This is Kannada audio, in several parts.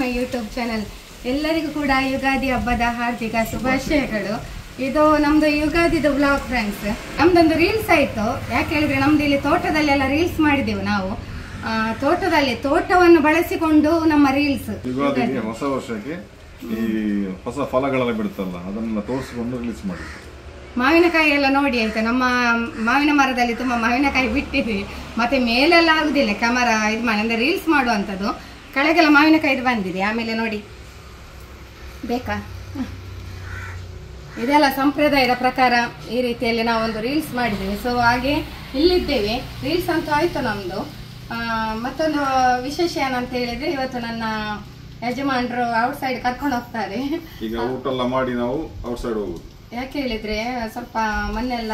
My YouTube channel. ಎಲ್ಲರಿಗೂ ಕೂಡ ಯುಗಾದಿ ಹಬ್ಬದ ಹಾರ್ದಿಕ ಶುಭಾಶಯಗಳು. ಇದು ನಮ್ದು ಯುಗಾದಿದು ಬ್ಲಾಗ್ ಫ್ರೆಂಡ್ಸ್. ನಮ್ದೊಂದು ರೀಲ್ಸ್ ಆಯ್ತು. ಯಾಕೆ ಹೇಳಿದ್ರೆ ನಮ್ದು ಇಲ್ಲಿ ತೋಟದಲ್ಲೆಲ್ಲ ರೀಲ್ಸ್ ಮಾಡಿದೆವು ನಾವು. ತೋಟದಲ್ಲಿ ತೋಟವನ್ನು ಬಳಸಿಕೊಂಡು ನಮ್ಮ ರೀಲ್ಸ್ ಯುಗಾದಿಗೆ ಹೊಸ ವರ್ಷಕ್ಕೆ ಈ ಹೊಸ ಫಲಗಳೆಲ್ಲ ಬಿಡುತ್ತಲ್ಲ ಅದನ್ನೆಲ್ಲ ತೋರಿಸಿಕೊಂಡು ರಿಲೀಸ್ ಮಾಡಿ. ಮಾವಿನಕಾಯಿ ಎಲ್ಲ ನೋಡಿ ಆಯ್ತಾ, ನಮ್ಮ ಮಾವಿನ ಮರದಲ್ಲಿ ತುಂಬಾ ಮಾವಿನಕಾಯಿ ಬಿಟ್ಟಿದ್ವಿ. ಮತ್ತೆ ಮೇಲೆಲ್ಲ ಆಗುದಿಲ್ಲ ಕ್ಯಾಮರಾ ಇದು ಮಾಡಿ ಅಂದ್ರೆ ರೀಲ್ಸ್ ಮಾಡುವಂಥದ್ದು. ಕೆಳಗೆಲ್ಲ ಮಾವಿನಕಾಯಿ ಇದು ಬಂದಿದೆ. ಆಮೇಲೆ ನೋಡಿ ಬೇಕಾ, ಇದೆಲ್ಲ ಸಂಪ್ರದಾಯದ ಪ್ರಕಾರ ಈ ರೀತಿಯಲ್ಲಿ ನಾವೊಂದು ರೀಲ್ಸ್ ಮಾಡಿದ್ದೇವೆ. ಸೊ ಹಾಗೆ ಇಲ್ಲಿದ್ದೇವೆ. ರೀಲ್ಸ್ ಅಂತೂ ಆಯ್ತು ನಮ್ದು. ಮತ್ತೊಂದು ವಿಶೇಷ ಏನಂತ ಹೇಳಿದ್ರೆ, ಇವತ್ತು ನನ್ನ ಯಜಮಾನರು ಔಟ್ ಸೈಡ್ ಕರ್ಕೊಂಡು ಹೋಗ್ತಾರೆ. ಈಗ ಊಟ ಎಲ್ಲ ಮಾಡಿ ನಾವು ಔಟ್ ಸೈಡ್ ಹೋಗುದು. ಯಾಕೆ ಹೇಳಿದ್ರೆ ಸ್ವಲ್ಪ ಮೊನ್ನೆಲ್ಲ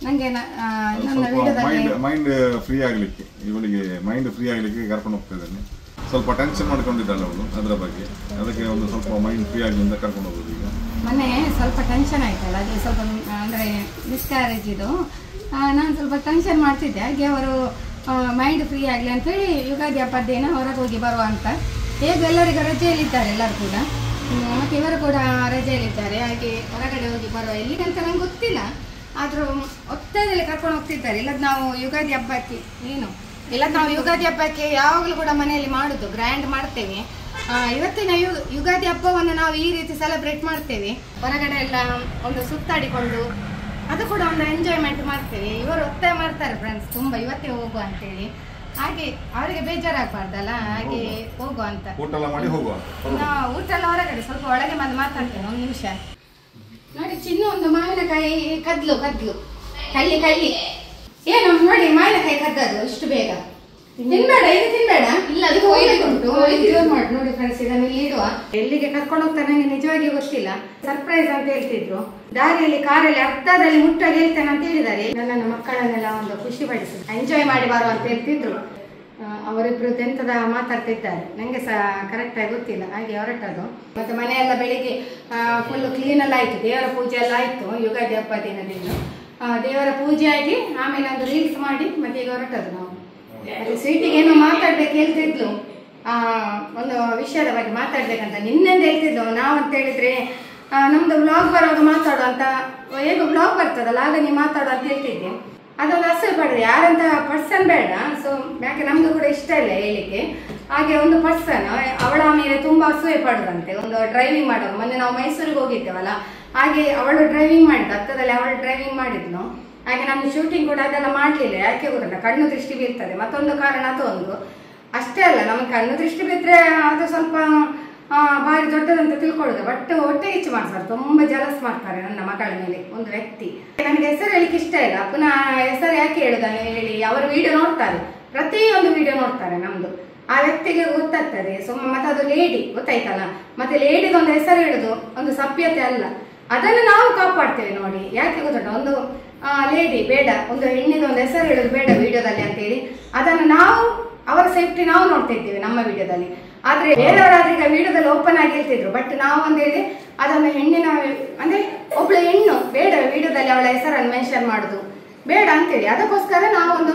ನಂಗೆ ನನ್ನ ವಿಡಿಯೋದಲ್ಲಿ ಮೈಂಡ್ ಫ್ರೀ ಆಗ್ಲಿಕ್ಕೆ, ಇವಳಿಗೆ ಮೈಂಡ್ ಫ್ರೀ ಆಗ್ಲಿಕ್ಕೆ ಕರ್ಕೊಂಡು ಹೋಗ್ತಾ ಇದ್ದೇನೆ. ಸ್ವಲ್ಪ ಟೆನ್ಷನ್ ಮಾಡ್ಕೊಂಡಿದ್ದಾಳೆ ಅವಳು ಅದರ ಬಗ್ಗೆ. ಅದಕ್ಕೆ ಒಂದು ಸ್ವಲ್ಪ ಮೈಂಡ್ ಫ್ರೀ ಆಗಲಿ ಅಂತ ಕರ್ಕೊಂಡು ಹೋಗೋದು. ಈಗ ಮೊನ್ನೆ ಸ್ವಲ್ಪ ಟೆನ್ಷನ್ ಆಯ್ತಲ್ಲ, ಅದು ಸ್ವಲ್ಪ ಅಂದ್ರೆ ಮಿಸ್ಕ್ಯಾರೇಜ್ ಇದು. ನಾನು ಸ್ವಲ್ಪ ಟೆನ್ಷನ್ ಮಾಡ್ತಿದ್ದೆ. ಹಾಗೆ ಅವರು ಮೈಂಡ್ ಫ್ರೀ ಆಗಲಿ ಅಂತೇಳಿ ಯುಗಾದಿ ಹಬ್ಬದ್ದೇನ ಹೊರಗೆ ಹೋಗಿ ಬರುವ ಅಂತ. ಹೇಗೂ ಎಲ್ಲರಿಗೂ ರಜೆಯಲ್ಲಿದ್ದಾರೆ ಎಲ್ಲರೂ ಕೂಡ, ಮತ್ತು ಇವರು ಕೂಡ ರಜೆಯಲ್ಲಿದ್ದಾರೆ. ಹಾಗೆ ಹೊರಗಡೆ ಹೋಗಿ ಬರುವ ಎಲ್ಲಿಗೆ ಅಂತ ನಂಗೆ ಗೊತ್ತಿಲ್ಲ, ಆದರೂ ಒತ್ತಡದಲ್ಲಿ ಕರ್ಕೊಂಡು ಹೋಗ್ತಿದ್ದಾರೆ. ಇಲ್ಲದ ನಾವು ಯುಗಾದಿ ಹಬ್ಬಕ್ಕೆ ನಾವು ಯುಗಾದಿ ಹಬ್ಬಕ್ಕೆ ಯಾವಾಗಲೂ ಕೂಡ ಮನೆಯಲ್ಲಿ ಮಾಡುದು, ಗ್ರ್ಯಾಂಡ್ ಮಾಡ್ತೇವೆ. ಇವತ್ತಿನ ಯುಗಾದಿ ಹಬ್ಬವನ್ನು ನಾವು ಈ ರೀತಿ ಸೆಲೆಬ್ರೇಟ್ ಮಾಡ್ತೇವೆ. ಹೊರಗಡೆ ಎಲ್ಲ ಒಂದು ಸುತ್ತಾಡಿಕೊಂಡು ಅದು ಕೂಡ ಒಂದು ಎಂಜಾಯ್ಮೆಂಟ್ ಮಾಡ್ತೇವೆ. ಇವರು ಒತ್ತಾಯ ಮಾಡ್ತಾರೆ ಫ್ರೆಂಡ್ಸ್ ತುಂಬ ಇವತ್ತೇ ಹೋಗುವ ಅಂತೇಳಿ. ಹಾಗೆ ಅವರಿಗೆ ಬೇಜಾರಾಗಬಾರ್ದಲ್ಲ, ಹಾಗೆ ಹೋಗುವ ಅಂತ. ಊಟ ಎಲ್ಲ ಮಾಡಿ ಹೋಗುವ. ಊಟ ಎಲ್ಲ ಹೊರಗಡೆ ಸ್ವಲ್ಪ ಒಳಗೆ ಬಂದು ಮಾತಾಡ್ತೇನೆ ಒಂದು ನಿಮಿಷ. ನೋಡಿ ಚಿನ್ನು ಒಂದು ಮಾವಿನಕಾಯಿ ಕದ್ಲು ಕಳ್ಳಿ ಏನು ನೋಡಿ, ಮಾವಿನಕಾಯಿ ಕದ್ದದು ಇಷ್ಟು ಬೇಗ. ತಿನ್ಬೇಡ, ಇದು ತಿನ್ಬೇಡ. ಇಲ್ಲ ಅದು ಉಂಟು ಮಾಡಿ ನೋಡಿ ಫ್ರೆಂಡ್ಸ್. ಇದನ್ನು ಇಲ್ಲಿ ಇಡುವ. ಎಲ್ಲಿಗೆ ಕರ್ಕೊಂಡು ಹೋಗ್ತಾನೆ ನನಗೆ ನಿಜವಾಗಿ ಗೊತ್ತಿಲ್ಲ. ಸರ್ಪ್ರೈಸ್ ಅಂತ ಹೇಳ್ತಿದ್ರು. ದಾರಿಯಲ್ಲಿ ಕಾರಲ್ಲಿ ಅರ್ಧದಲ್ಲಿ ಮುಟ್ಟಾಗಿ ಹೇಳ್ತೇನೆ ಅಂತ ಹೇಳಿದ್ದಾರೆ. ನನ್ನ ಮಕ್ಕಳನ್ನೆಲ್ಲ ಒಂದು ಖುಷಿ ಪಡಿಸಿ ಎಂಜಾಯ್ ಮಾಡಿ ಬರುವ ಅಂತ ಹೇಳ್ತಿದ್ರು. ಅವರಿಬ್ರು ಎಂತದ ಮಾತಾಡ್ತಿದ್ದಾರೆ, ನಂಗೆ ಸಹ ಕರೆಕ್ಟ್ ಆಗಿ ಗೊತ್ತಿಲ್ಲ. ಹಾಗೆ ಹೊರಟದು. ಮತ್ತೆ ಮನೆಯೆಲ್ಲ ಬೆಳಿಗ್ಗೆ ಫುಲ್ ಕ್ಲೀನ್ ಎಲ್ಲ ಆಯ್ತು. ದೇವರ ಪೂಜೆ ಎಲ್ಲ ಆಯ್ತು. ಯುಗಾದಿ ಹಬ್ಬ ದಿನದಿಂದ ದೇವರ ಪೂಜೆ ಆಗಿ ಆಮೇಲೆ ಒಂದು ರೀಲ್ಸ್ ಮಾಡಿ ಮತ್ತೆ ಈಗ ಹೊರಟದು ನಾವು. ಮತ್ತೆ ಸ್ವೀಟಿಗೆ ಏನೋ ಮಾತಾಡ್ಬೇಕು ಹೇಳ್ತಿದ್ಲು, ಒಂದು ವಿಷಯದ ಬಗ್ಗೆ ಮಾತಾಡ್ಬೇಕಂತ ನಿನ್ನೆಂದು ಹೇಳ್ತಿದ್ಲು. ನಾವಂತ ಹೇಳಿದ್ರೆ ನಮ್ದು ಬ್ಲಾಗ್ ಬರುವಾಗ ಮಾತಾಡೋ ಅಂತ, ಹೇಗೋ ಬ್ಲಾಗ್ ಬರ್ತದಲ್ಲ ಆಗ ನೀವು ಮಾತಾಡೋ ಅಂತ ಹೇಳ್ತಿದ್ದೆ. ಅದೊಂದು ಅಸೂಯೆ ಪಡೆದೆ, ಯಾರಂತ ಪರ್ಸನ್ ಬೇಡ. ಸೊ ಯಾಕೆ ನಮ್ದು ಕೂಡ ಇಷ್ಟ ಇಲ್ಲ ಹೇಳಿಕ್ಕೆ. ಹಾಗೆ ಒಂದು ಪರ್ಸನ್ ಅವಳ ಮೇಲೆ ತುಂಬಾ ಅಸೂಯೆ ಪಡುದಂತೆ. ಒಂದು ಡ್ರೈವಿಂಗ್ ಮಾಡೋದು, ಮೊನ್ನೆ ನಾವು ಮೈಸೂರಿಗೆ ಹೋಗಿದ್ದೇವಲ್ಲ, ಹಾಗೆ ಅವಳು ಡ್ರೈವಿಂಗ್ ಮಾಡಿದ್ದು, ಹತ್ತದಲ್ಲಿ ಅವಳು ಡ್ರೈವಿಂಗ್ ಮಾಡಿದ್ನು. ಹಾಗೆ ನಮ್ದು ಶೂಟಿಂಗ್ ಕೂಡ ಅದೆಲ್ಲ ಮಾಡ್ಲಿಲ್ಲ. ಯಾಕೆ ಗೊತ್ತಲ್ಲ, ಕಣ್ಣು ದೃಷ್ಟಿ ಬೀಳ್ತದೆ. ಮತ್ತೊಂದು ಕಾರಣ ಅದು ಒಂದು ಅಷ್ಟೇ ಅಲ್ಲ, ನಮಗೆ ಕಣ್ಣು ದೃಷ್ಟಿ ಬಿದ್ದರೆ ಅದು ಸ್ವಲ್ಪ ಭಾರಿ ದೊಡ್ಡದಂತ ತಿಳ್ಕೊಳ್ಳೋದು. ಬಟ್ ಹೊಟ್ಟೆ ಕಿಚ್ಚು ಮಾಡ್ತಾರೆ, ತುಂಬಾ ಜಲಸ್ ಮಾಡ್ತಾರೆ ನನ್ನ ಮಗಳ ಮೇಲೆ ಒಂದು ವ್ಯಕ್ತಿ. ನನಗೆ ಹೆಸರು ಹೇಳಿಕ್ಕೆ ಇಷ್ಟ ಇಲ್ಲ. ಪುನಃ ಹೆಸರು ಯಾಕೆ ಹೇಳುದನ್ನು ಹೇಳಿ, ಅವರು ವಿಡಿಯೋ ನೋಡ್ತಾರೆ, ಪ್ರತಿಯೊಂದು ವಿಡಿಯೋ ನೋಡ್ತಾರೆ ನಮ್ದು. ಆ ವ್ಯಕ್ತಿಗೆ ಗೊತ್ತಾಗ್ತದೆ. ಮತ್ತೆ ಅದು ಲೇಡಿ ಗೊತ್ತಾಯ್ತಲ್ಲ. ಮತ್ತೆ ಲೇಡಿಗೊಂದು ಹೆಸರು ಹೇಳುದು ಒಂದು ಸಭ್ಯತೆ ಅಲ್ಲ, ಅದನ್ನು ನಾವು ಕಾಪಾಡ್ತೇವೆ ನೋಡಿ. ಯಾಕೆ ಗೊತ್ತುಂಟ, ಒಂದು ಲೇಡಿ ಬೇಡ, ಒಂದು ಹೆಣ್ಣಿಗೆ ಒಂದು ಹೆಸರು ಹೇಳುದು ಬೇಡ ವಿಡಿಯೋದಲ್ಲಿ ಅಂತೇಳಿ ಅದನ್ನು ನಾವು ಅವರ ಸೇಫ್ಟಿ ನಾವು ನೋಡ್ತಾ ಇದ್ದೇವೆ ನಮ್ಮ ವಿಡಿಯೋದಲ್ಲಿ. ಆದ್ರೆ ಬೇರೆಯವರಾದ್ರೆ ಈಗ ವಿಡಿಯೋದಲ್ಲಿ ಓಪನ್ ಆಗಿ ಹೇಳ್ತಿದ್ರು. ಬಟ್ ನಾವು ಅಂತ ಹೇಳಿ ಅದನ್ನು ಹೆಣ್ಣಿನ ಅಂದ್ರೆ ಒಬ್ಳು ಹೆಣ್ಣು ಬೇಡ ವಿಡಿಯೋದಲ್ಲಿ ಅವಳ ಹೆಸರನ್ನು ಮೆನ್ಷನ್ ಮಾಡುದು ಬೇಡ ಅಂತೇಳಿ, ಅದಕ್ಕೋಸ್ಕರ ನಾವೊಂದು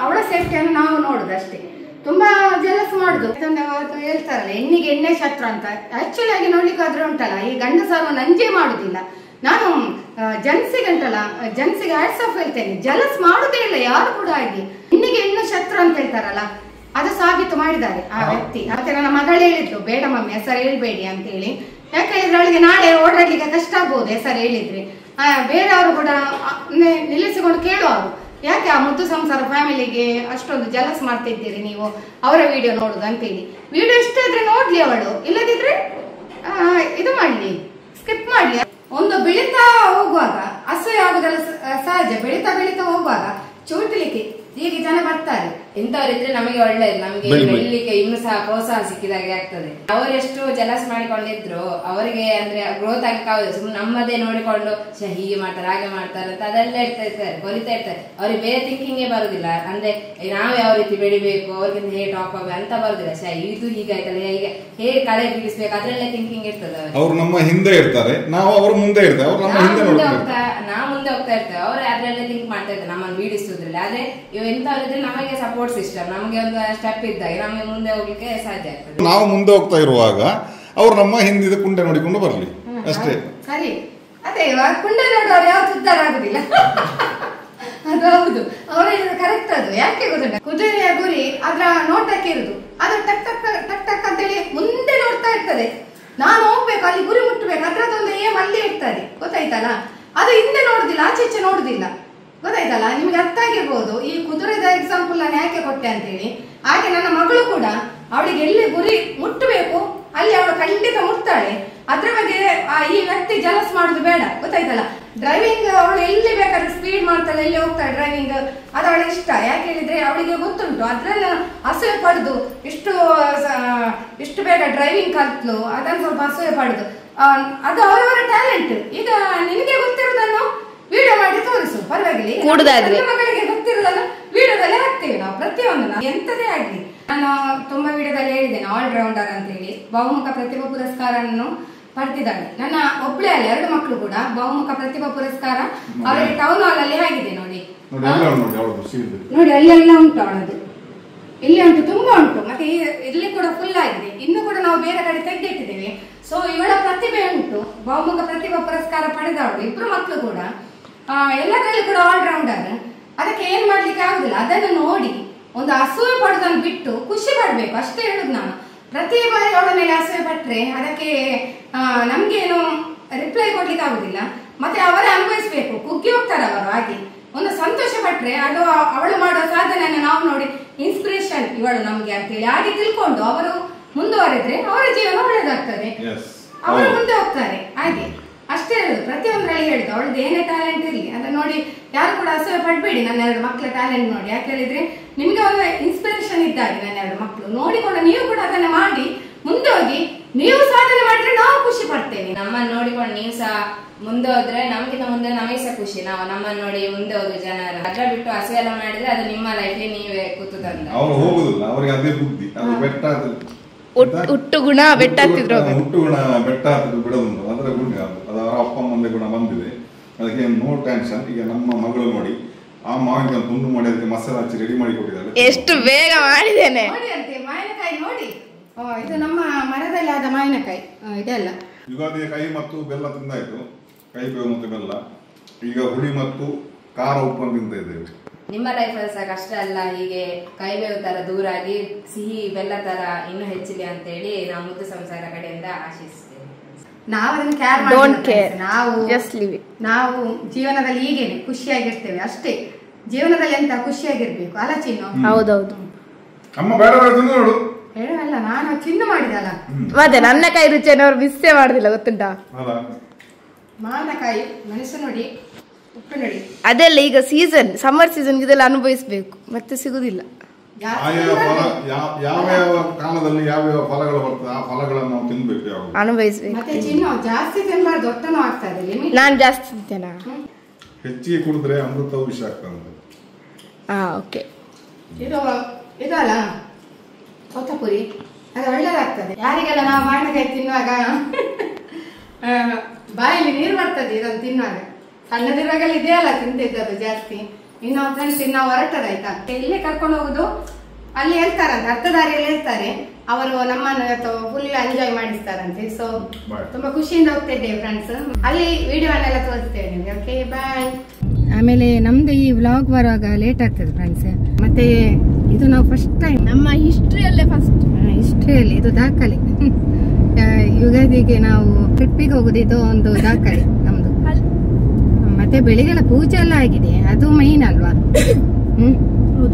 ಅವಳ ಸೇಫ್ಟಿಯನ್ನು ನಾವು ನೋಡುದು ಅಷ್ಟೇ. ತುಂಬಾ ಜಲಸ್ ಮಾಡುದು. ಹೇಳ್ತಾರಲ್ಲ ಹೆಣ್ಣಿಗೆ ಎಣ್ಣೆ ಶತ್ರು ಅಂತ. ಆಕ್ಚುಲಿ ಆಗಿ ನೋಡ್ಲಿಕ್ಕಾದ್ರೆ ಉಂಟಲ್ಲ, ಈ ಗಂಡಸರು ನಂಜೆ ಮಾಡುದಿಲ್ಲ. ನಾನು ಜನ್ಸಿಗೆ ಹ್ಯಾಟ್ಸ್ ಆಫ್ ಹೇಳ್ತೇನೆ. ಜಲಸ್ ಮಾಡುದೇ ಇಲ್ಲ ಯಾರು ಕೂಡ. ಆಗಿ ಹೆಣ್ಣಿಗೆ ಹೆಣ್ಣು ಶತ್ರು ಅಂತ ಹೇಳ್ತಾರಲ್ಲ, ಅದು ಸಾಬೀತು ಮಾಡಿದ್ದಾರೆ ಆ ವ್ಯಕ್ತಿ. ಮತ್ತೆ ನನ್ನ ಮಗಳು ಹೇಳಿದ್ರು, ಬೇಡ ಮಮ್ಮಿ ಹೆಸರು ಹೇಳ್ಬೇಡಿ ಅಂತ ಹೇಳಿ. ಯಾಕೆ ಹೇಳಿದ್ರೆ ಅವಳಿಗೆ ನಾಳೆ ಓಡಾಡ್ಲಿಕ್ಕೆ ಕಷ್ಟ ಆಗ್ಬೋದು ಹೆಸರು ಹೇಳಿದ್ರೆ. ಬೇರೆಯವರು ಕೂಡ ನಿಲ್ಲಿಸಿಕೊಂಡು ಕೇಳುವರು, ಯಾಕೆ ಆ ಮುದ್ದು ಸಂಸಾರ ಫ್ಯಾಮಿಲಿಗೆ ಅಷ್ಟೊಂದು ಜಲಸ್ ಮಾಡ್ತಿದ್ದೀರಿ ನೀವು ಅವರ ವಿಡಿಯೋ ನೋಡುದು ಅಂತೇಳಿ. ವಿಡಿಯೋ ಇಷ್ಟ ಇದ್ರೆ ನೋಡ್ಲಿ ಅವಳು, ಇಲ್ಲದಿದ್ರೆ ಇದು ಮಾಡ್ಲಿ, ಸ್ಕಿಪ್ ಮಾಡ್ಲಿ. ಒಂದು ಬೆಳೀತಾ ಹೋಗುವಾಗ ಅಸೂಯೆ ಆಗುದಲ್ಲ ಸಹಜ. ಬೆಳೀತಾ ಹೋಗುವಾಗ ಚೂಟಲಿಕ್ಕೆ ಹೀಗೆ ಜನ ಬರ್ತಾರೆ. ಇಂಥವ್ರಿದ್ರೆ ನಮಗೆ ಒಳ್ಳೇದು, ನಮಗೆ ಬೆಳಿಲಿಕ್ಕೆ ಇನ್ನು ಸಹ ಪ್ರೋತ್ಸಾಹ ಸಿಕ್ಕಿದಾಗೆ ಆಗ್ತದೆ. ಅವರೆಷ್ಟು ಜಲಸ್ ಮಾಡಿಕೊಂಡಿದ್ರು ಅವರಿಗೆ ಅಂದ್ರೆ ಗ್ರೋತ್ ಆಗಕ್ಕಾಗುದು. ಸುಮ್ಮನೆ ನಮ್ಮದೇ ನೋಡಿಕೊಂಡು ಹೀಗೆ ಮಾಡ್ತಾರೆ ಹಾಗೆ ಮಾಡ್ತಾರೆ ಅಂತ ಅದೆಲ್ಲ ಇರ್ತಾರೆ, ಕೊರಿತಾ ಇರ್ತಾರೆ. ಅವ್ರಿಗೆ ಬೇರೆ ಥಿಂಕಿಂಗೇ ಬರುದಿಲ್ಲ. ಅಂದ್ರೆ ನಾವು ಯಾವ ರೀತಿ ಬೆಳಿಬೇಕು, ಅವ್ರಿಗಿಂತ ಹೇಗೆ ಟಾಪ್ ಆಗ ಅಂತ ಬರುದಿಲ್ಲ. ಇದು ಹೀಗಾಯ್ತಲ್ಲ, ಹೀಗೆ ಹೇಗೆ ಕಳೆ ಬಿಡಿಸ್ಬೇಕು ಅದರಲ್ಲೇ ಥಿಂಕಿಂಗ್ ಇರ್ತದೆ. ಅವ್ರು ನಮ್ಮ ಹಿಂದೆ ಇರ್ತಾರೆ, ನಾವು ಅವ್ರ ಮುಂದೆ ಇರ್ತೇವೆ. ನಾವು ಮುಂದೆ ಹೋಗ್ತಾ ಇರ್ತೇವೆ, ಅವ್ರು ಅದ್ರಲ್ಲೇ ಥಿಂಕ್ ಮಾಡ್ತಾ ಇರ್ತಾರೆ ನಮ್ಮನ್ನು ಬೀಡಿಸುದ್ರಲ್ಲಿ. ಆದ್ರೆ ಎಂತವ್ರಿದ್ರೆ ನಮಗೆ ಸಪೋರ್ಟ್ ಸಪೋರ್ಟ್ ಸಿಸ್ಟಮ್. ನಮ್ಗೆ ಒಂದು ಸ್ಟೆಪ್ ಇದ್ದಾಗ ನಮ್ಗೆ ಮುಂದೆ ಹೋಗ್ಲಿಕ್ಕೆ ಸಾಧ್ಯ ಆಗ್ತದೆ. ನಾವು ಮುಂದೆ ಹೋಗ್ತಾ ಇರುವಾಗ ಅವ್ರು ನಮ್ಮ ಹಿಂದಿದ ಕುಂಟೆ ನೋಡಿಕೊಂಡು ಬರ್ಲಿ ಅಷ್ಟೇ. ಸರಿ, ಅದೇ ಕುಂಡೆ ನೋಡುವವರು ಯಾವತ್ತು ಉದ್ಧಾರ ಆಗುದಿಲ್ಲ. ಅದು ಹೌದು, ಅವರೇ ಕರೆಕ್ಟ್. ಅದು ಯಾಕೆ ಗೊತ್ತುಂಟ, ಕುದುರೆಯ ಗುರಿ ಅದ್ರ ನೋಟಕ್ಕೆ ಇರುದು. ಅದು ಟಕ್ ಟಕ್ ಟಕ್ ಟಕ್ ಅಂತೇಳಿ ಮುಂದೆ ನೋಡ್ತಾ ಇರ್ತದೆ. ನಾನು ಹೋಗ್ಬೇಕು, ಅಲ್ಲಿ ಗುರಿ ಮುಟ್ಟಬೇಕು, ಅದ್ರದ್ದೊಂದು ಏಮ್ ಅಲ್ಲೇ ಇರ್ತದೆ, ಗೊತ್ತಾಯ್ತಲ್ಲ. ಅದು ಹಿಂದೆ ನೋಡುದಿಲ್ಲ, ಆಚೆ ಈಚೆ ನೋಡುದಿಲ್ಲ, ಗೊತ್ತಾಯ್ತಲ್ಲ. ನಿಮ್ಗೆ ಅರ್ಥ ಆಗಿರ್ಬೋದು ಈ ಕುದುರೆದ ಎಕ್ಸಾಂಪಲ್ ನಾನು ಯಾಕೆ ಕೊಟ್ಟೆ ಅಂತೇಳಿ. ಹಾಗೆ ನನ್ನ ಮಗಳು ಕೂಡ ಅವಳಿಗೆ ಎಲ್ಲಿ ಗುರಿ ಮುಟ್ಟಬೇಕು ಅಲ್ಲಿ ಅವಳು ಖಂಡಿತ ಮುಟ್ತಾಳೆ. ಅದ್ರ ಬಗ್ಗೆ ಈ ವ್ಯಕ್ತಿ ಜಲಸ್ ಮಾಡುದು ಬೇಡ, ಗೊತ್ತಾಯ್ತಲ್ಲ. ಡ್ರೈವಿಂಗ್ ಅವಳು ಎಲ್ಲಿ ಬೇಕಾದ್ರೆ ಸ್ಪೀಡ್ ಮಾಡ್ತಾಳೆ, ಎಲ್ಲಿ ಹೋಗ್ತಾಳೆ ಡ್ರೈವಿಂಗ್, ಅದು ಅವಳಿಗೆ ಇಷ್ಟ. ಯಾಕೆ ಹೇಳಿದ್ರೆ ಅವಳಿಗೆ ಗೊತ್ತುಂಟು ಅದ್ರಲ್ಲಿ ಅಸೂಯೆ ಪಡುದು. ಇಷ್ಟು ಬೇಗ ಡ್ರೈವಿಂಗ್ ಕಲ್ತ್ಲು, ಅದನ್ನು ಸ್ವಲ್ಪ ಅಸೂಯೆ ಪಡುದು. ಅದು ಅವರವರ ಟ್ಯಾಲೆಂಟ್. ಈಗ ನಿನಗೆ ಗೊತ್ತಿರುವುದನ್ನು ವಿಡಿಯೋ ಮಾಡಿ ತೋರಿಸು, ಪರವಾಗಿಲ್ಲ. ಮಗಳಿಗೆ ಗೊತ್ತಿರುವುದನ್ನು ವಿಡಿಯೋದಲ್ಲಿ ಹಾಕ್ತೇವೆ ನಾವು ಪ್ರತಿಯೊಂದು. ಎಂತದೇ ಆಗ್ಲಿ, ನಾನು ತುಂಬಾ ವಿಡಿಯೋದಲ್ಲಿ ಹೇಳಿದ್ದೇನೆ ಆಲ್ ರೌಂಡರ್ ಅಂತ ಹೇಳಿ. ಬಹುಮುಖ ಪ್ರತಿಭಾ ಪುರಸ್ಕಾರವನ್ನು ಪಡೆದಿದ್ದಾಳೆ. ನನ್ನ ಒಬ್ಳೆ ಅಲ್ಲ, 2 ಮಕ್ಕಳು ಕೂಡ ಬಹುಮುಖ ಪ್ರತಿಭಾ ಪುರಸ್ಕಾರ ಅವರಿಗೆ ಟೌನ್ ಹಾಲ್ ಅಲ್ಲಿ ಆಗಿದೆ. ನೋಡಿ ಅಲ್ಲೆಲ್ಲ ಉಂಟು ಅವಳದು, ಇಲ್ಲಿ ಉಂಟು, ತುಂಬಾ ಉಂಟು. ಮತ್ತೆ ಇಲ್ಲಿ ಕೂಡ ಫುಲ್ ಆಗಿದೆ. ಇನ್ನು ಕೂಡ ನಾವು ಬೇರೆ ಕಡೆ ತೆಗೆದಿಟ್ಟಿದ್ದೇವೆ. ಸೊ ಇವಳ ಪ್ರತಿಭೆ ಉಂಟು. ಬಹುಮುಖ ಪ್ರತಿಭಾ ಪುರಸ್ಕಾರ ಪಡೆದವಳು 2 ಮಕ್ಕಳು ಕೂಡ ಎಲ್ಲದರಲ್ಲಿ ಕೂಡ ಆಲ್ ರೌಂಡರ್. ಅದಕ್ಕೆ ಏನ್ ಮಾಡ್ಲಿಕ್ಕೆ ಆಗುದಿಲ್ಲ. ಅದನ್ನು ನೋಡಿ ಒಂದು ಅಸೂಯೆ ಪಡೋದನ್ನು ಬಿಟ್ಟು ಖುಷಿ ಪಡ್ಬೇಕು, ಅಷ್ಟೇ ಹೇಳುದು ನಾನು. ಪ್ರತಿ ಬಾರಿ ಅವಳ ಮೇಲೆ ಅಸೂಯೆ ಪಟ್ರೆ ಅದಕ್ಕೆ ನಮ್ಗೇನು ರಿಪ್ಲೈ ಕೊಡ್ಲಿಕ್ಕೆ ಆಗುದಿಲ್ಲ. ಮತ್ತೆ ಅವರೇ ಅನುಭವಿಸ್ಬೇಕು, ಕುಗ್ಗಿ ಹೋಗ್ತಾರೆ ಅವರು. ಹಾಗೆ ಒಂದು ಸಂತೋಷ ಪಟ್ರೆ ಅದು ಅವಳು ಮಾಡೋ ಸಾಧನೆಯನ್ನು ನಾವು ನೋಡಿ ಇನ್ಸ್ಪಿರೇಷನ್ ಇವಳು ನಮ್ಗೆ ಅಂತೇಳಿ ಹಾಗೆ ತಿಳ್ಕೊಂಡು ಅವರು ಮುಂದುವರೆದ್ರೆ ಅವರ ಜೀವನ ಒಳ್ಳೇದಾಗ್ತದೆ, ಅವರು ಮುಂದೆ ಹೋಗ್ತಾರೆ. ಹಾಗೆ ಅಷ್ಟೇ ಹೇಳುದು, ಪ್ರತಿಯೊಂದರಲ್ಲಿ ಹೇಳುದು. ಅವಳದ್ದು ಏನೇ ಟ್ಯಾಲೆಂಟ್ ಇರಲಿ ಅದನ್ನ ನೋಡಿ ಯಾರು ಕೂಡ ಅಸೂಯೆ ಪಡ್ಬೇಡಿ ನನ್ನ 2 ಮಕ್ಕಳ ಟ್ಯಾಲೆಂಟ್ ನೋಡಿ. ಯಾಕೆ ಹೇಳಿದ್ರೆ ನಿಮ್ಗೆ ಒಂದು ಇನ್ಸ್ಪಿರೇಷನ್ ಇದ್ದಾಗೆ ನನ್ನ 2 ಮಕ್ಕಳು ನೋಡಿಕೊಂಡು ನೀವು ಕೂಡ ಅದನ್ನ ಮಾಡಿ ಮುಂದೆ ಹೋಗಿ. ನೀವು ಸಾಧನೆ ಮಾಡಿದ್ರೆ ನಾವು ಖುಷಿ ಪಡ್ತೇವೆ. ನಮ್ಮನ್ನು ನೋಡಿಕೊಂಡು ನೀವು ಸಹ ಮುಂದೆ ಹೋದ್ರೆ ನಮ್ಗಿಂತ ಮುಂದೆ ನಮಗೆ ಸಹ ಖುಷಿ. ನಾವು ನಮ್ಮನ್ನು ನೋಡಿ ಮುಂದೆ ಹೋದ ಜನರು ಅದ್ರ ಬಿಟ್ಟು ಹಸಿವೆ ಎಲ್ಲ ಮಾಡಿದ್ರೆ ಅದು ನಿಮ್ಮ ಲೈಫ್ ನೀವೇ ಕೂತು ತಂದ. ಅವ್ರು ಹೋಗುದಿಲ್ಲ, ಅವ್ರಿಗೆ ಅದೇ ಬುದ್ಧಿ. ಅದು ಬೆಟ್ಟ ಹುಟ್ಟು ಗುಣ ಬೆಟ್ಟ ಹತ್ತಿದ್ರು, ಹುಟ್ಟು ಗುಣ ಬೆಟ್ಟ ಹತ್ತಿದ್ರು ಬಿಡೋದು ಅದರ ಗುಣ. ಅದು ಅವರ ಅಪ್ಪ ಅಮ್ಮಂದೇ ಗುಣ ಬಂದಿದೆ, ಅದಕ್ಕೆ ನೋ ಟೆನ್ಷನ್. ಈಗ ನಮ್ಮ ಮಗಳು ನೋಡಿ ಆ ಮಾವಿನ ತುಂಡು ಮಾಡಿ ಅದಕ್ಕೆ ಮಸಾಲೆ ಹಚ್ಚಿ ರೆಡಿ ಮಾಡಿ ಕೊಟ್ಟಿದ್ದಾರೆ. ಎಷ್ಟು ಬೇಗ ಮಾಡಿದ್ದೇನೆ ನೋಡಿ ಅಂತೆ. ಮಾವಿನಕಾಯಿ ನೋಡಿ, ಇದು ನಮ್ಮ ಮರದಲ್ಲಿ ಆದ ಮಾವಿನಕಾಯಿ ಇದೆಲ್ಲ. ಯುಗಾದಿಯ ಕೈ ಮತ್ತು ಬೆಲ್ಲ ತಿಂದಾಯ್ತು, ಕೈ ಬೇವು ಮತ್ತು ಬೆಲ್ಲ. ಈಗ ಹುಳಿ ಮತ್ತು ಖಾರ ಉಪ್ಪನ್ನು ತಿಂತ ಇದ್ದೇವೆ. ನಿಮ್ಮ ಲೈಫಲ್ಲಿ ಸಹ ಕಷ್ಟ ಅಲ್ಲ, ಹೀಗೆ ಕೈಬೇವು ತರ ದೂರಾಗಿ ಸಿಹಿ ಬೆಲ್ಲ ತರ ಇನ್ನೂ ಹೆಚ್ಚಿದೆ ಅಂತ ಹೇಳಿ ನಾವು ಮುದ್ದು ಸಂಸಾರ ಕಡೆಯಿಂದ ಆಶಿಸ್ತೇವೆ. ನಾವು ಅದನ್ನು ಕೇರ್ ನಾವು ಜೀವನದಲ್ಲಿ ಹೀಗೇನೆ ಖುಷಿಯಾಗಿರ್ತೇವೆ ಅಷ್ಟೇ. ಜೀವನದಲ್ಲಿ ಎಂತ ಖುಷಿಯಾಗಿರ್ಬೇಕು ಅಲ್ಲ ಚಿನ್ನು? ಹೌದೌದು. ಅಮ್ಮ ಬೇಡ ನೋಡು ಹೇಳಲ್ಲ, ನಾನು ಚಿನ್ನು ಮಾಡಿದಲ್ಲ. ಮತ್ತೆ ನನ್ನ ಕೈ ರುಚಿಯನ್ನು ಅವ್ರು ಮಿಸ್ಸೇ ಮಾಡುದಿಲ್ಲ, ಗೊತ್ತುಂಟಾ? ಮಾವಿನಕಾಯಿ, ಮೆಣಸು ನೋಡಿ, ಉಪ್ಪು ನೋಡಿ. ಅದೆಲ್ಲ ಈಗ ಸೀಸನ್, ಸಮ್ಮರ್ ಸೀಸನ್ ಇದೆಲ್ಲ ಅನುಭವಿಸ್ಬೇಕು, ಮತ್ತೆ ಸಿಗುದಿಲ್ಲ. ಯಾವ ಕಾಲದಲ್ಲಿ ಯಾವ ಫಲಗಳು ಬರ್ತದೆ ಆ ಫಲಗಳನ್ನು ನಾವು ತಿನ್ಬೇಕು, ಅನುಭವಿಸ್ಬೇಕು. ಮತ್ತೆ ಚಿನ್ನು ಜಾಸ್ತಿ ತಿನ್ಬಾರ್ದು, ಹೊಟ್ಟೆನೂ ಆಗ್ತದೆ. ನಾನು ಜಾಸ್ತಿ ತಿಂತೇನಾ? ಹೆಚ್ಚಿಗೆ ಕುಡಿದ್ರೆ ಅಮೃತವು ವಿಷ ಆಗ್ತದೆ. ಓಕೆ. ಇದಲ್ಲ ಸೌತಪುರಿ, ಅದು ಒಳ್ಳೇದಾಗ್ತದೆ. ಯಾರಿಗೆಲ್ಲ ನಾವು ಮಾವಿನಕಾಯಿ ತಿನ್ನುವಾಗ ಬಾಯಲ್ಲಿ ನೀರು ಬರ್ತದೆ ಇದನ್ನು ತಿನ್ನುವಾಗ. ಸಣ್ಣದಿರುವಾಗಲ್ಲ ಇದೆಯಲ್ಲ ತಿಂತಿದ್ದದು ಜಾಸ್ತಿ. ಇನ್ನು ಫ್ರೆಂಡ್ಸ್ ನಾವು ಹೊರಟದಾಯ್ತಾ, ಇಲ್ಲೇ ಕರ್ಕೊಂಡು ಹೋಗುದು. ಅಲ್ಲಿ ಹೇಳ್ತಾರಂತೆ, ಅರ್ಧ ದಾರಿಯಲ್ಲಿ ಹೇಳ್ತಾರೆ ಅವರು ನಮ್ಮನ್ನು ಫುಲ್ ಎಂಜಾಯ್ ಮಾಡಿಸ್ತಾರಂತೆ. ಸೊ ತುಂಬಾ ಖುಷಿಯಿಂದ ಹೋಗ್ತಾ ಇದ್ದೇವೆ ಫ್ರೆಂಡ್ಸ್. ಅಲ್ಲಿ ವಿಡಿಯೋನೆಲ್ಲ ತೋರಿಸ್ತೇವೆ ನಿಮ್ಗೆ. ಓಕೆ, ಬಾಯ್. ಆಮೇಲೆ ನಮ್ದು ಈ ವ್ಲಾಗ್ ಬರುವಾಗ ಲೇಟ್ ಆಗ್ತದೆ ಫ್ರೆಂಡ್ಸ್. ಮತ್ತೆ ಇದು ನಾವು ಫಸ್ಟ್ ಟೈಮ್ ನಮ್ಮ ಹಿಸ್ಟ್ರಿಯಲ್ಲೇ ಹಿಸ್ಟ್ರಿಯಲ್ಲಿ ಇದು ದಾಖಲೆ. ಯುಗಾದಿಗೆ ನಾವು ಟ್ರಿಪ್ಪಿಗೆ ಹೋಗುದು, ಇದು ಒಂದು ದಾಖಲೆ ನಮ್ದು. ಮತ್ತೆ ಬೆಳಿಗ್ಗೆಲ್ಲ ಪೂಜೆ ಎಲ್ಲ ಆಗಿದೆ, ಅದು ಮೈನ್ ಅಲ್ವಾ?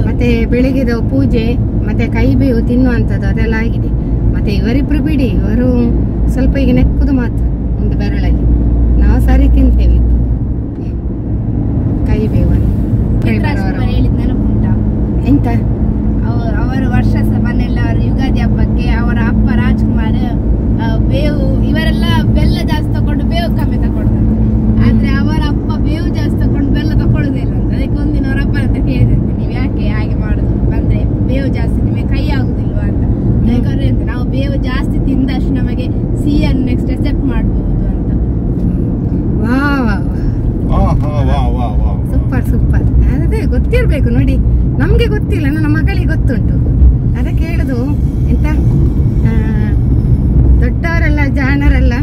ಮತ್ತೆ ಬೆಳಿಗ್ಗೆದ ಪೂಜೆ ಮತ್ತೆ ಕೈ ಬೇವು ತಿನ್ನುವಂಥದ್ದು ಅದೆಲ್ಲ ಆಗಿದೆ. ಮತ್ತೆ ಇವರಿಬ್ರು ಬಿಡಿ, ಇವರು ಸ್ವಲ್ಪ ಈಗ ನೆಕ್ಕುದು ಮಾತ್ರ ಒಂದು ಬೆರಳಲ್ಲಿ. ನಾವು ಸರಿ ತಿಂತೇವೆ ಕೈ ಬೇವನ್ನು. ಎಂತ ಅವರು ವರ್ಷ ಮನೆಯಲ್ಲ ಯುಗಾದಿ ಹಬ್ಬಕ್ಕೆ ಅವರ ಅಪ್ಪ ರಾಜ್ಕುಮಾರ್ ಬೇವು ಇವರೆಲ್ಲ ಬೆಲ್ಲ ಜಾಸ್ತಿ ತಕೊಂಡು ಬೇವು ಕಮ್ಮಿ ತಕೊಳ್ತಾರೆ. ಆದ್ರೆ ಅವರ ಅಪ್ಪ ಬೇವು ಜಾಸ್ತಿ ತಕೊಂಡು ಬೆಲ್ಲ ತಕೊಳ್ಳುದಿಲ್ಲ ಅಂತ. ಅದಕ್ಕೆ ಒಂದಿನ ಅವರ ಅಪ್ಪ ಅಂತ ಕೇಳಿದಂತೆ, ನೀವ್ ಯಾಕೆ ಹಾಗೆ ಮಾಡುದು ಅಂದ್ರೆ ಬೇವು ಜಾಸ್ತಿ ನಿಮಗೆ ಕೈ ಆಗುದಿಲ್ವಾ ಅಂತ. ಅದಕ್ಕೆ ನಾವು ಬೇವು ಜಾಸ್ತಿ ತಿಂದಷ್ಟು ನಮಗೆ ಸಿಹಿಯನ್ನು ನೆಕ್ಸ್ಟ್ ಅಕ್ಸೆಪ್ಟ್ ಮಾಡಬಹುದು ಅಂತ. Super super. ಅದೇ ಗೊತ್ತಿರ್ಬೇಕು ನೋಡಿ, ನಮ್ಗೆ ಗೊತ್ತಿಲ್ಲ, ನನ್ನ ಮಗಳಿಗೆ ಗೊತ್ತುಂಟು. ಅದಕ್ಕೆ ಹೇಳುದು ಎಂತ, ದೊಡ್ಡವರೆಲ್ಲ ಜಾಣರಲ್ಲ,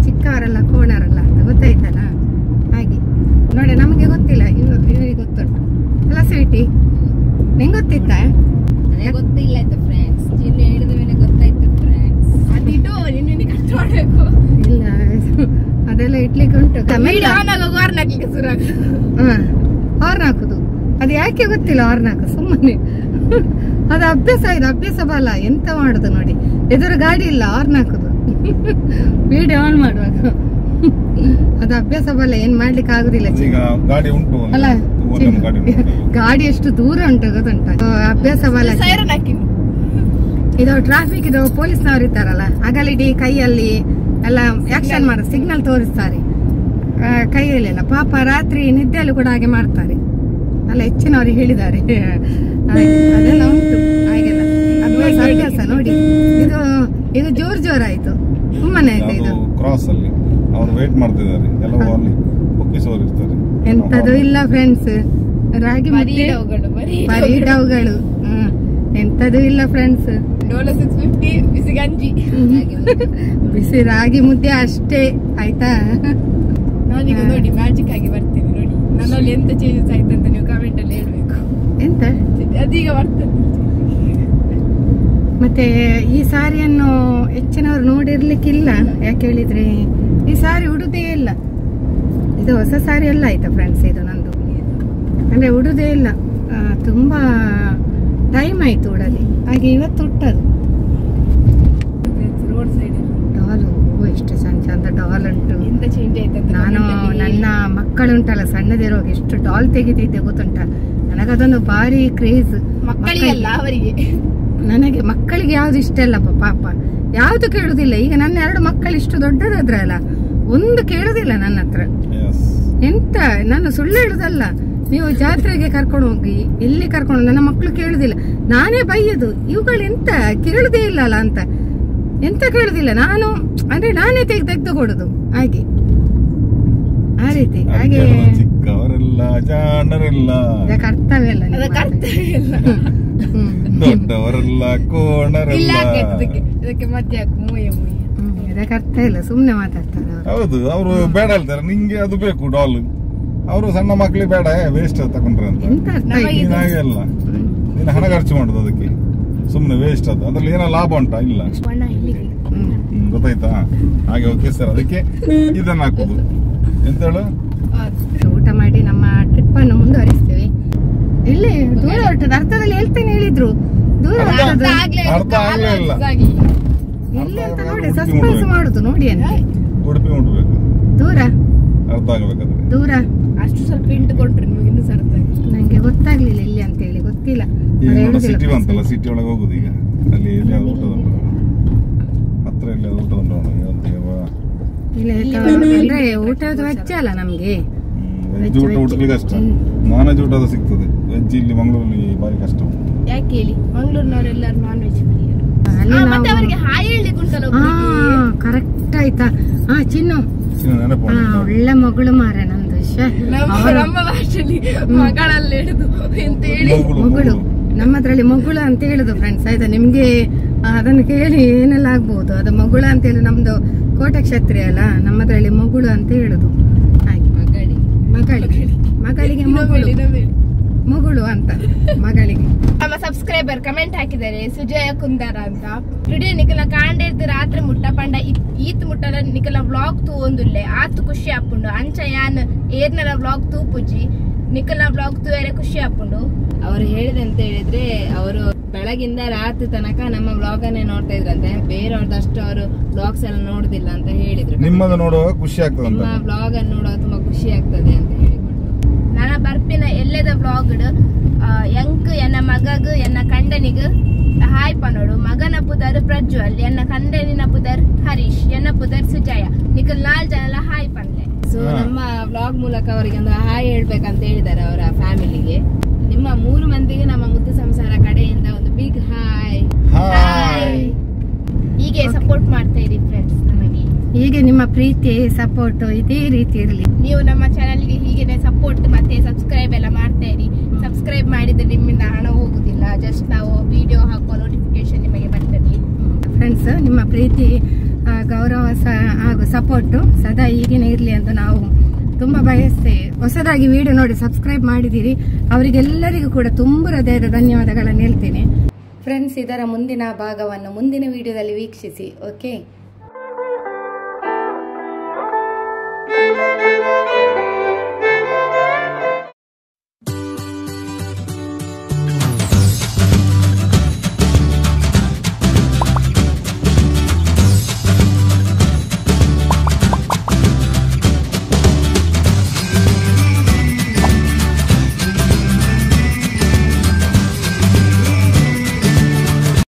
ಚಿಕ್ಕವರೆಲ್ಲ ಕೋಣರಲ್ಲ ಅಂತ ಗೊತ್ತಾಯ್ತಲ್ಲ. ಹಾಗೆ ನೋಡಿ, ನಮಗೆ ಗೊತ್ತಿಲ್ಲ, ಇವರಿಗೆ ಗೊತ್ತುಂಟು ಅಲ್ಲ ಸ್ವೀಟಿ? ನಿಂಗೆ ಗೊತ್ತಿತ್ತಾ? ನನಗೆ ಗೊತ್ತಿಲ್ಲ ಆಯ್ತು ಫ್ರೆಂಡ್ಸ್, ಚಿನ್ನ ಹೇಳಿದ ಮೇಲೆ ಗೊತ್ತಾಯ್ತು ಫ್ರೆಂಡ್ಸ್. ಅದಿಟ್ಟು ನಿನ್ನ ಕಷ್ಟ ಮಾಡ್ಬೇಕು. ಇಲ್ಲ, ಅದೆಲ್ಲ ಇಡ್ಲಿಕ್ಕೆ ಉಂಟು. ಹಾರ್ನ್ ಹಾಕ್ಲಿಕ್ಕೆ ಶುರು ಆಗ್ತದೆ. ಹಾರ್ನ್ ಹಾಕುದು ಅದು ಯಾಕೆ ಗೊತ್ತಿಲ್ಲ. ಹಾರ್ನ್ ಹಾಕು ಸುಮ್ಮನೆ, ಅದು ಅಭ್ಯಾಸ ಇದೆ, ಅಭ್ಯಾಸ ಬಲ. ಎಂತ ಮಾಡುದು ನೋಡಿ, ಎದುರು ಗಾಡಿ ಇಲ್ಲ, ಹಾರ್ನ್ ಹಾಕುದು. ವಿಡಿಯೋ ಆನ್ ಮಾಡುವಾಗ ಅದು ಅಭ್ಯಾಸ ಬಲ, ಏನ್ ಮಾಡ್ಲಿಕ್ಕೆ ಆಗುದಿಲ್ಲ. ಗಾಡಿ ಉಂಟು ಅಲ್ಲ, ಗಾಡಿ ಎಷ್ಟು ದೂರ ಉಂಟು ಗೊತ್ತುಂಟ. ಅಭ್ಯಾಸ ಬಲ. ಇದು ಟ್ರಾಫಿಕ್, ಇದು ಪೊಲೀಸ್ನವ್ರು ಇರ್ತಾರಲ್ಲ, ಅಗಲಿಡಿ ಕೈಯಲ್ಲಿ ಎಲ್ಲ ಆಕ್ಷನ್ ಮಾಡ, ಸಿಗ್ನಲ್ ತೋರಿಸ್ತಾರೆ ಕೈಯಲ್ಲಿ ಎಲ್ಲ. ಪಾಪ ರಾತ್ರಿ ನಿದ್ದೆಯಲ್ಲೂ ಕೂಡ ಹಾಗೆ ಮಾಡ್ತಾರೆ ಅಲ್ಲ, ಹೆಚ್ಚಿನವ್ರಿಗೆ ಹೇಳಿದ್ದಾರೆ. ಅದೆಲ್ಲ ಉಂಟು ಹಾಗೆಲ್ಲ ಅಭ್ಯಾಸ ನೋಡಿ. ಇದು ಜೋರಾಯ್ತು, ಸುಮ್ಮನೆ ಆಯ್ತು. ಇದು ಕ್ರಾಸ್ ಅಲ್ಲಿ ಅವರು ವೇಟ್ ಮಾಡ್ತಿದ್ದಾರೆ, ಎಲ್ಲವೂ ಅಲ್ಲಿ ಪೊಲೀಸರು ಇರ್ತಾರೆ. ಎಂತದು ಇಲ್ಲ ಫ್ರೆಂಡ್ಸ್, ರಾಗಿ ಮುದ್ದೆ ಬರೀ ಡೌಗಳು, ಎಂತದು ಇಲ್ಲ ಫ್ರೆಂಡ್ಸ್. ಬಿಸಿ ಗಂಜಿ, ಬಿಸಿ ರಾಗಿ ಮುದ್ದೆ ಅಷ್ಟೇ ಆಯ್ತಾ. ನಾನೀಗ ನೋಡಿ ಮ್ಯಾಜಿಕ್ ಆಗಿ ಬರ್ತೀನಿ ನೋಡಿ, ನನ್ನಲ್ಲಿ ಎಂತ ಚೇಂಜಸ್ ಆಯ್ತು ಅಂತ ನೀವು ಕಮೆಂಟ್ ಅಲ್ಲಿ ಹೇಳ್ಬೇಕು. ಎಂತ ಅದೀಗ ಬರ್ತದೆ. ಮತ್ತೆ ಈ ಸಾರಿಯನ್ನು ಹೆಚ್ಚಿನವ್ರು ನೋಡಿರ್ಲಿಕ್ಕಿಲ್ಲ. ಯಾಕೆ ಹೇಳಿದ್ರೆ ಈ ಸಾರಿ ಉಡುದೇ ಇಲ್ಲ. ಇದು ಹೊಸ ಸಾರಿ ಎಲ್ಲ ಆಯ್ತಾ ಫ್ರೆಂಡ್ಸ್, ಇದು ನಂದು ಅಂದ್ರೆ ಉಡುದೇ ಇಲ್ಲ. ತುಂಬಾ ಟೈಮ್ ಆಯ್ತು ಉಡಲಿ, ಹಾಗೆ ಇವತ್ತು ಉಟ್ಟದು. ರೋಡ್ ಸೈಡ್ ಡಾಲು ಎಷ್ಟು ಚಂದ ಡಾಲ್ ಉಂಟು. ಎಂತ ಚೇಂಜ್ ಆಯ್ತು ಅಂತ ನಾನು ನನ್ನ ಮಕ್ಕಳುಂಟಲ್ಲ ಸಣ್ಣದಿರುವಾಗ ಎಷ್ಟು ಡಾಲ್ ತೆಗಿತಿದ್ದೆ ಗೊತ್ತುಂಟ. ನನಗದೊಂದು ಭಾರಿ ಕ್ರೇಜ್. ಮಕ್ಕಳಿಗೆಲ್ಲ ಅವರಿಗೆ, ನನಗೆ ಮಕ್ಕಳಿಗೆ ಯಾವ್ದು ಇಷ್ಟ ಇಲ್ಲಪ್ಪ ಪಾಪ, ಯಾವ್ದು ಕೇಳುದಿಲ್ಲ. ಈಗ ನನ್ನ 2 ಮಕ್ಕಳು ಇಷ್ಟು ದೊಡ್ಡದಾದ್ರಲ್ಲ, ಒಂದು ಕೇಳುದಿಲ್ಲ ನನ್ನ ಹತ್ರ. ಎಂತ ನಾನು ಸುಳ್ಳು ಹೇಳುದಲ್ಲ, ನೀವು ಜಾತ್ರೆಗೆ ಕರ್ಕೊಂಡು ಹೋಗಿ ಎಲ್ಲಿ ಕರ್ಕೊಂಡು, ನನ್ನ ಮಕ್ಕಳು ಕೇಳುದಿಲ್ಲ. ನಾನೇ ಬೈಯದು, ಇವುಗಳು ಎಂತ ಕೇಳುದೇ ಇಲ್ಲ ಅಲ್ಲ ಅಂತ. ಎಂತ ಕೇಳುದಿಲ್ಲ. ನಾನು ಅಂದ್ರೆ ನಾನೇ ತೆಗೆದು ಕೊಡುದು ಹಾಗೆ, ಆ ರೀತಿ. ಹಾಗೆ ಚಿಕ್ಕವರೆಲ್ಲ ಜಾಣರೆಲ್ಲ, ಇದಕ್ಕೆ ಅರ್ಥವೇ ಇಲ್ಲ, ದೊಡ್ಡವರೆಲ್ಲ ಕೋಣರೆಲ್ಲ. ಇದಕ್ಕೆ ಮತ್ತೆ ಇದಕ್ಕೆ ಅರ್ಥ ಇಲ್ಲ, ಸುಮ್ನೆ ಮಾತಾಡ್ತಾರೆ. ಹೌದು, ಅವರು ಬೇಡ ಹೇಳ್ತಾರೆ, ನಿಂಗೆ ಅದು ಬೇಕು ಡಾಲ್. ಅವರು ಸಣ್ಣ ಮಕ್ಳಿಗೆ ಬೇಡ, ವೇಸ್ಟ್ ತಗೊಂಡ್ರೆ ಅಂತ. ಹಾಗೆ ಅಲ್ಲ, ನೀನು ಹಣ ಖರ್ಚು ಮಾಡುದು ಅದಕ್ಕೆ, ಸುಮ್ನೆ ವೇಸ್ಟ್ ಅದು. ಅದ್ರಲ್ಲಿ ಏನೋ ಲಾಭ ಉಂಟಾ? ಇಲ್ಲ. ಗೊತ್ತಾಯ್ತಾ? ಹಾಗೆ ಓಕೆ ಸರ್, ಅದಕ್ಕೆ ಇದನ್ನ ಹಾಕುದು. ಎಂತ ಹೇಳು, ಊಟ ಮಾಡಿ ನಮ್ಮ ಟ್ರಿಪ್ ಅನ್ನು ಮುಂದುವರಿಸ್ತೇವೆ. ಎಲ್ಲಿ ದೂರ ಹೊರಟದ ಅರ್ಥದಲ್ಲಿ ಹೇಳ್ತೇನೆ ಹೇಳಿದ್ರು, ದೂರ ಹೊರಟದು ಅರ್ಥ ಆಗ್ಲೇ ಇಲ್ಲ. ಎಲ್ಲಿ ಅಂತ ನೋಡಿ ಸಸ್ಪೆನ್ಸ್ ಮಾಡುದು ನೋಡಿ ಅಂತ. ಉಡುಪಿ ಮುಟ್ಬೇಕು, ದೂರ ಅರ್ಥ ಆಗ್ಬೇಕಾದ್ರೆ ದೂರ. ಅಷ್ಟು ಸ್ವಲ್ಪ ಇಂಟು ಕೊಟ್ರಿ ನಿಮಗೆ ಇನ್ನೂ ಸರ್ ನಂಗೆ ಗೊತ್ತಾಗ್ಲಿಲ್ಲ ಎಲ್ಲಿ ಅಂತ ಹೇಳಿ, ಗೊತ್ತಿಲ್ಲ. ಸಿಟಿ ಬಂತಲ್ಲ, ಸಿಟಿ ಒಳಗೆ ಹೋಗುದು ಈಗ. ಅಲ್ಲಿ ಎಲ್ಲಿ ಅದು ಊಟದ ಹತ್ರ ಎಲ್ಲಿ ಅದು ಊಟದ ಅಂದ್ರೆ ಊಟದ ವೆಚ್ಚ ಅಲ್ಲ ನಮ್ಗೆ. ವೆಜ್ ಊಟ ಹುಡುಕ್ಲಿಕ್ಕೆ ಕಷ್ಟ, ನಾನ್ ವೆಜ್ ಊಟ ಸಿಗ್ತದೆ. ವೆಜ್ ಇಲ್ಲಿ ಮಂಗಳೂರಲ್ಲಿ ಬಾರಿ ಕಷ್ಟ. ಯಾಕೆ ಹೇಳಿ, ಮಂಗಳೂರಿನವರೆಲ್ಲರೂ ನಾನ್ ವೆಜ್ ಅವರಿಗೆ ಹಾಯ್ ಹೇಳಲಿಕ್ಕೆ ಉಂಟಲ್ಲ. ಕರೆಕ್ಟ್ ಆಯ್ತಾ? ಚಿನ್ನು ಒಳ್ಳೆ ಮಗಳು ಮಾರ ನಂದು. ನಮ್ಮ ಭಾಷೆಯಲ್ಲಿ ಮಗಳಲ್ಲಿ ಹಿಡಿದು ಎಂತ ಹೇಳಿ ಮಗಳು, ನಮ್ಮದ್ರಲ್ಲಿ ಮಗಳು ಅಂತ ಹೇಳುದು ಫ್ರೆಂಡ್ಸ್ ಆಯ್ತಾ. ನಿಮ್ಗೆ ಅದನ್ನು ಕೇಳಿ ಏನೆಲ್ಲ ಆಗ್ಬಹುದು. ಅದು ಮಗಳು ಅಂತ ಹೇಳಿ, ನಮ್ದು ಕೋಟ ಕ್ಷತ್ರಿಯ ಅಲ್ಲ, ನಮ್ಮದ್ರಲ್ಲಿ ಮಗಳು ಅಂತ ಹೇಳುದು. ಹಾಗೆ ಮಗಳಿಗೆ ಮಗಳು ಅಂತ, ಮಗಳಿಗೆ. ನಮ್ಮ ಸಬ್ಸ್ಕ್ರೈಬರ್ ಕಮೆಂಟ್ ಹಾಕಿದ್ದಾರೆ ಸುಜಯ ಕುಂದಾರ ಅಂತ. ಟುಡೇ ನಿಖಲ ಕಾಂಡೇರ್ದು ರಾತ್ರಿ ಮುಟ್ಟ ಪಂಡ ಈತ್ ಮುಟ್ಟಲ ನಿಖಲ ವ್ಲಾಗ್ ತೂ ಒಂದುಲ್ಲೆ ಆತು ಖುಷಿ ಹಾಪುಂಡು ಅಂಚ ಯಾನ್ ಏರ್ನರ ವ್ಲಾಗ್ ತೂ ಪುಜಿ ನಿಖಲ ವ್ಲಾಗ್ ತೂ ಬೇರೆ ಖುಷಿ ಹಾಪುಂಡು. ಅವ್ರು ಹೇಳಿದಂತ ಹೇಳಿದ್ರೆ, ಅವರು ಬೆಳಗಿಂದ ರಾತ್ರಿ ತನಕ ನಮ್ಮ ವ್ಲಾಗ್ ಅನ್ನೇ ನೋಡ್ತಾ ಇದ್ರಂತೆ. ಬೇರೆಯವ್ರದಷ್ಟು ಅವರು ವ್ಲಾಗ್ಸ್ ಎಲ್ಲ ನೋಡುದಿಲ್ಲ ಅಂತ ಹೇಳಿದ್ರು. ನಿಮ್ಮದು ನೋಡುವಾಗ ಖುಷಿ ಆಗ್ತದೆ, ನಿಮ್ಮ ವ್ಲಾಗ್ ಅನ್ನು ನೋಡುವಾಗ ತುಂಬಾ ಖುಷಿ ಆಗ್ತದೆ ಅಂತ ಹೇಳಿಕೊಂಡು ನನ್ನ ಬರ್ಪಿನ ಎಲ್ಲದ ವ್ಲಾಗ್ ಎಂಕ್ ಎನ್ನ ಮಗಗ್ ಎನ್ನ ಕಂಡನಿಗ್ ಹಾಯ್ ಪನೋಡು. ಮಗನ ಪುದರ್ ಪ್ರಜ್ವಲ್, ಎನ್ನ ಕಂಡನಿನ ಪುದರ್ ಹರೀಶ್, ಎನ್ನ ಪುದರ್ ಸುಜಯ. ನಿಖಲ್ 4 ಜನ ಹಾಯ್ ಪನ್ಲೆ. ಸೊ ನಮ್ಮ ವ್ಲಾಗ್ ಮೂಲಕ ಅವರಿಗೆ ಒಂದು ಹಾಯ್ ಹೇಳ್ಬೇಕಂತ ಹೇಳಿದ್ದಾರೆ ಅವರ ಫ್ಯಾಮಿಲಿಗೆ. ನಿಮ್ಮ 3 ಮಂದಿಗೆ ನಮ್ಮ ಮುದ್ದು ಸಂಸಾರ ಕಡೆಯಿಂದ ಒಂದು ಬಿಗ್ ಹಾಯ್. ಹೀಗೆ ಸಪೋರ್ಟ್ ಮಾಡ್ತಾ ಇರಿ ಫ್ರೆಂಡ್ಸ್. ನಮಗೆ ಹೀಗೆ ನಿಮ್ಮ ಪ್ರೀತಿ ಸಪೋರ್ಟ್ ಇದೇ ರೀತಿ ಇರಲಿ. ನೀವು ನಮ್ಮ ಚಾನೆಲ್ಗೆ ಹೀಗೆ ಸಪೋರ್ಟ್ ಮತ್ತೆ ಸಬ್ಸ್ಕ್ರೈಬ್ ಎಲ್ಲ ಮಾಡ್ತಾ ಇರಿ. ಸಬ್ಸ್ಕ್ರೈಬ್ ಮಾಡಿದ್ರೆ ನಿಮ್ಮಿಂದ ಹಣ ಹೋಗುದಿಲ್ಲ, ಜಸ್ಟ್ ನಾವು ವಿಡಿಯೋ ಹಾಕುವ ನೋಟಿಫಿಕೇಶನ್ ನಿಮಗೆ ಬರ್ತದೆ. ಫ್ರೆಂಡ್ಸ್, ನಿಮ್ಮ ಪ್ರೀತಿ ಗೌರವ ಹಾಗೂ ಸಪೋರ್ಟು ಸದಾ ಹೀಗೇನೆ ಇರಲಿ ಅಂತ ನಾವು ತುಂಬ ಬಯಸ್ತೇವೆ. ಹೊಸದಾಗಿ ವಿಡಿಯೋ ನೋಡಿ ಸಬ್ಸ್ಕ್ರೈಬ್ ಮಾಡಿದ್ದೀರಿ, ಅವರಿಗೆಲ್ಲರಿಗೂ ಕೂಡ ತುಂಬ ಹೃದಯದ ಧನ್ಯವಾದಗಳನ್ನು ಹೇಳ್ತೇನೆ. ಫ್ರೆಂಡ್ಸ್, ಇದರ ಮುಂದಿನ ಭಾಗವನ್ನು ಮುಂದಿನ ವಿಡಿಯೋದಲ್ಲಿ ವೀಕ್ಷಿಸಿ. ಓಕೆ.